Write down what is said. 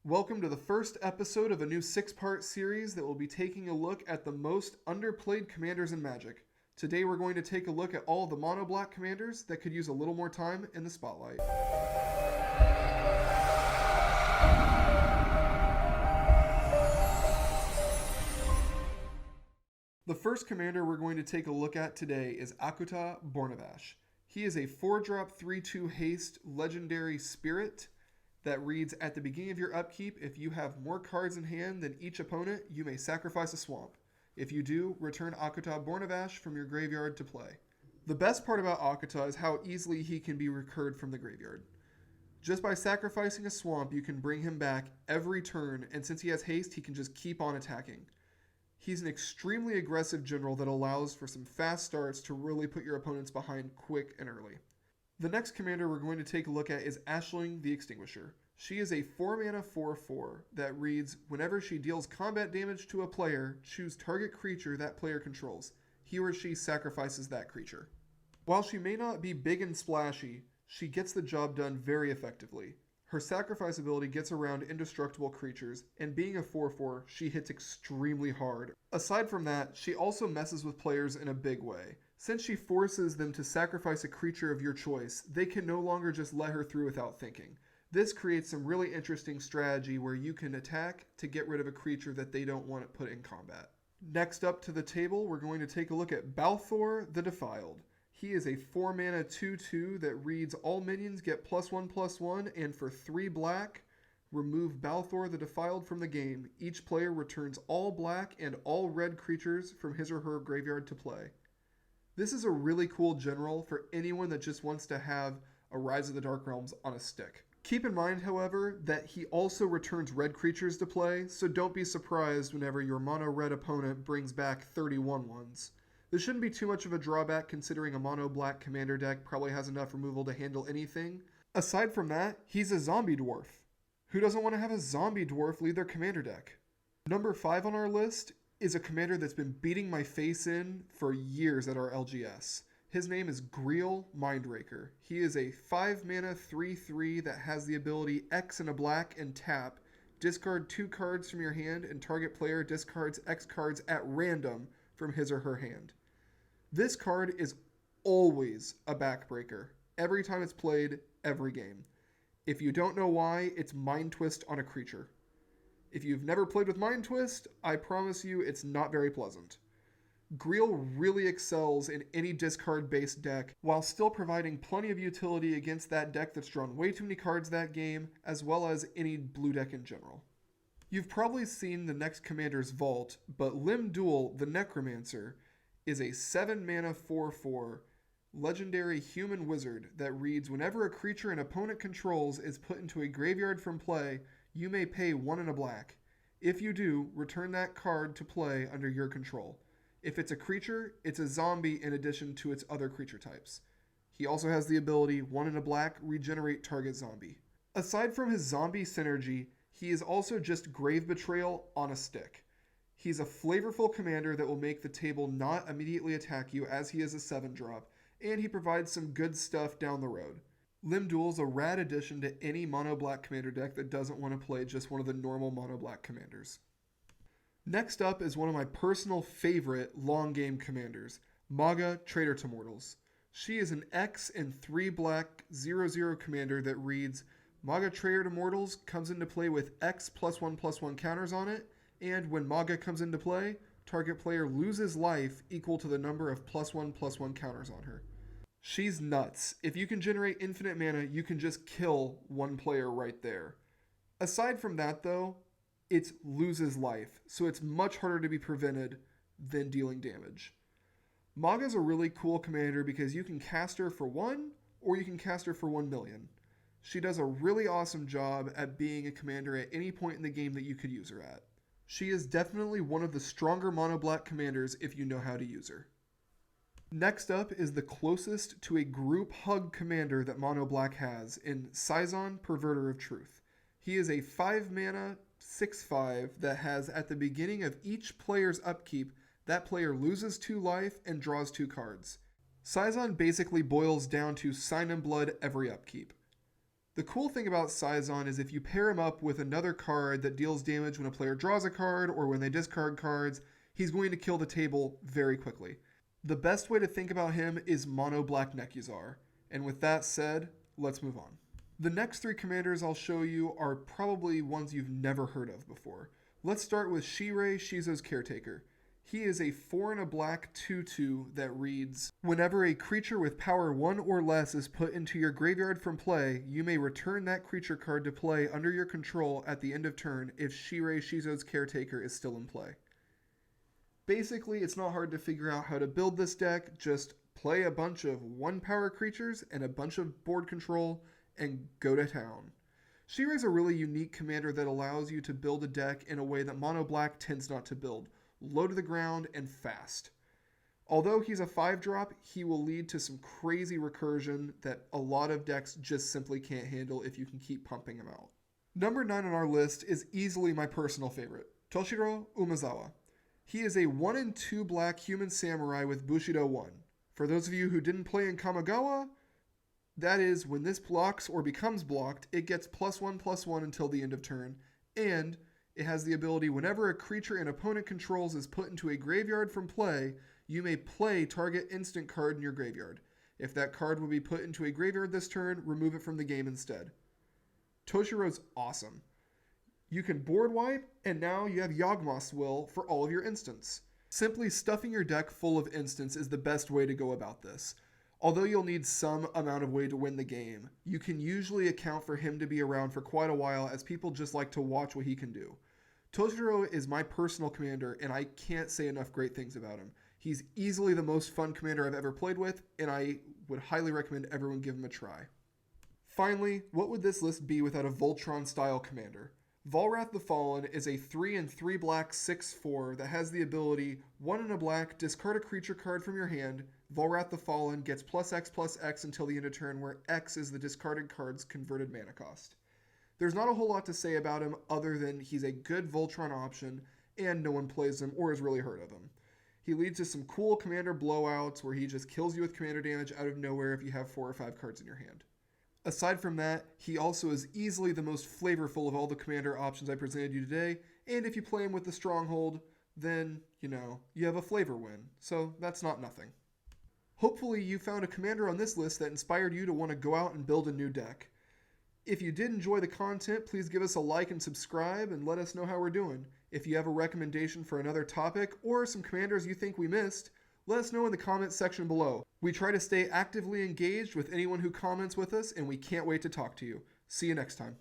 Welcome to the first episode of a new 6-part series that will be taking a look at the most underplayed commanders in Magic. Today we're going to take a look at all the mono-black commanders that could use a little more time in the spotlight. The first commander we're going to take a look at today is Akuto Bornavash. He is a 4-drop 3/2 haste legendary spirit that reads, at the beginning of your upkeep, if you have more cards in hand than each opponent, you may sacrifice a swamp. If you do, return Akuto Bornavash from your graveyard to play. The best part about Akuto is how easily he can be recurred from the graveyard. Just by sacrificing a swamp, you can bring him back every turn, and since he has haste, he can just keep on attacking. He's an extremely aggressive general that allows for some fast starts to really put your opponents behind quick and early. The next commander we're going to take a look at is Ashling the Extinguisher. She is a 4-mana 4/4 that reads, whenever she deals combat damage to a player, choose target creature that player controls. He or she sacrifices that creature. While she may not be big and splashy, she gets the job done very effectively. Her sacrifice ability gets around indestructible creatures, and being a 4/4, she hits extremely hard. Aside from that, she also messes with players in a big way. Since she forces them to sacrifice a creature of your choice, they can no longer just let her through without thinking. This creates some really interesting strategy where you can attack to get rid of a creature that they don't want to put in combat. Next up to the table, we're going to take a look at Balth the Defiled. He is a 4-mana 2/2 that reads, all minions get +1/+1, and for 3 black, remove Balth the Defiled from the game. Each player returns all black and all red creatures from his or her graveyard to play. This is a really cool general for anyone that just wants to have a Rise of the Dark Realms on a stick. Keep in mind, however, that he also returns red creatures to play, so don't be surprised whenever your mono-red opponent brings back 31 ones. This shouldn't be too much of a drawback considering a mono-black commander deck probably has enough removal to handle anything. Aside from that, he's a zombie dwarf. Who doesn't want to have a zombie dwarf lead their commander deck? Number 5 on our list is a commander that's been beating my face in for years at our LGS. His name is Greel Mindraker. He is a 5-mana 3/3 that has the ability X and a black and tap. Discard 2 cards from your hand and target player discards X cards at random from his or her hand. This card is always a backbreaker. Every time it's played, every game. If you don't know why, it's Mind Twist on a creature. If you've never played with Mind Twist, I promise you it's not very pleasant. Greel really excels in any discard-based deck, while still providing plenty of utility against that deck that's drawn way too many cards that game, as well as any blue deck in general. You've probably seen the next commander's vault, but Lim-Dul, the Necromancer, is a 7-mana 4/4 legendary human wizard that reads, whenever a creature an opponent controls is put into a graveyard from play, you may pay 1 and a black. If you do, return that card to play under your control. If it's a creature, it's a zombie in addition to its other creature types. He also has the ability 1 and a black, regenerate target zombie. Aside from his zombie synergy, he is also just Grave Betrayal on a stick. He's a flavorful commander that will make the table not immediately attack you as he is a 7-drop, and he provides some good stuff down the road. Lim-Dul is a rad addition to any mono-black commander deck that doesn't want to play just one of the normal mono-black commanders. Next up is one of my personal favorite long game commanders, Mogga, Traitor to Mortals. She is an X and 3 black 0/0 commander that reads, Mogga Traitor to Mortals comes into play with X +1/+1 counters on it, and when Mogga comes into play, target player loses life equal to the number of +1/+1 counters on her. She's nuts. If you can generate infinite mana, you can just kill one player right there. Aside from that though, it loses life, so it's much harder to be prevented than dealing damage. Mogga's a really cool commander because you can cast her for 1, or you can cast her for 1 million. She does a really awesome job at being a commander at any point in the game that you could use her at. She is definitely one of the stronger mono-black commanders if you know how to use her. Next up is the closest to a group hug commander that mono-black has in Sizeon, Perverter of Truth. He is a 5-mana 6/5 that has, at the beginning of each player's upkeep, that player loses 2 life and draws 2 cards. Sizeon basically boils down to Sign in Blood every upkeep. The cool thing about Sizeon is if you pair him up with another card that deals damage when a player draws a card or when they discard cards, he's going to kill the table very quickly. The best way to think about him is mono black Nekuzar. And with that said, let's move on. The next three commanders I'll show you are probably ones you've never heard of before. Let's start with Sheera, Shizo's Caretaker. He is a 4 and a black 2/2 that reads, whenever a creature with power 1 or less is put into your graveyard from play, you may return that creature card to play under your control at the end of turn if Sheera, Shizo's Caretaker is still in play. Basically, it's not hard to figure out how to build this deck. Just play a bunch of 1-power creatures and a bunch of board control and go to town. Sheera is a really unique commander that allows you to build a deck in a way that mono black tends not to build. Low to the ground and fast. Although he's a 5-drop, he will lead to some crazy recursion that a lot of decks just simply can't handle if you can keep pumping him out. Number 9 on our list is easily my personal favorite, Toshiro Umezawa. He is a 1 and 2 black human samurai with Bushido 1. For those of you who didn't play in Kamigawa, that is, when this blocks or becomes blocked, it gets +1/+1 until the end of turn, and it has the ability whenever a creature an opponent controls is put into a graveyard from play, you may play target instant card in your graveyard. If that card will be put into a graveyard this turn, remove it from the game instead. Toshiro's awesome. You can board wipe, and now you have Yawgmoth's Will for all of your instants. Simply stuffing your deck full of instants is the best way to go about this. Although you'll need some amount of way to win the game, you can usually account for him to be around for quite a while as people just like to watch what he can do. Totoro is my personal commander, and I can't say enough great things about him. He's easily the most fun commander I've ever played with, and I would highly recommend everyone give him a try. Finally, what would this list be without a Voltron-style commander? Vollrath the Fallen is a 3 and 3 black 6/4 that has the ability 1 and a black, discard a creature card from your hand. Vollrath the Fallen gets +X/+X until the end of turn, where X is the discarded card's converted mana cost. There's not a whole lot to say about him other than he's a good Voltron option and no one plays him or has really heard of him. He leads to some cool commander blowouts where he just kills you with commander damage out of nowhere if you have 4 or 5 cards in your hand. Aside from that, he also is easily the most flavorful of all the commander options I presented you today, and if you play him with the Stronghold, then, you have a flavor win, so that's not nothing. Hopefully you found a commander on this list that inspired you to want to go out and build a new deck. If you did enjoy the content, please give us a like and subscribe and let us know how we're doing. If you have a recommendation for another topic or some commanders you think we missed, let us know in the comments section below. We try to stay actively engaged with anyone who comments with us, and we can't wait to talk to you. See you next time.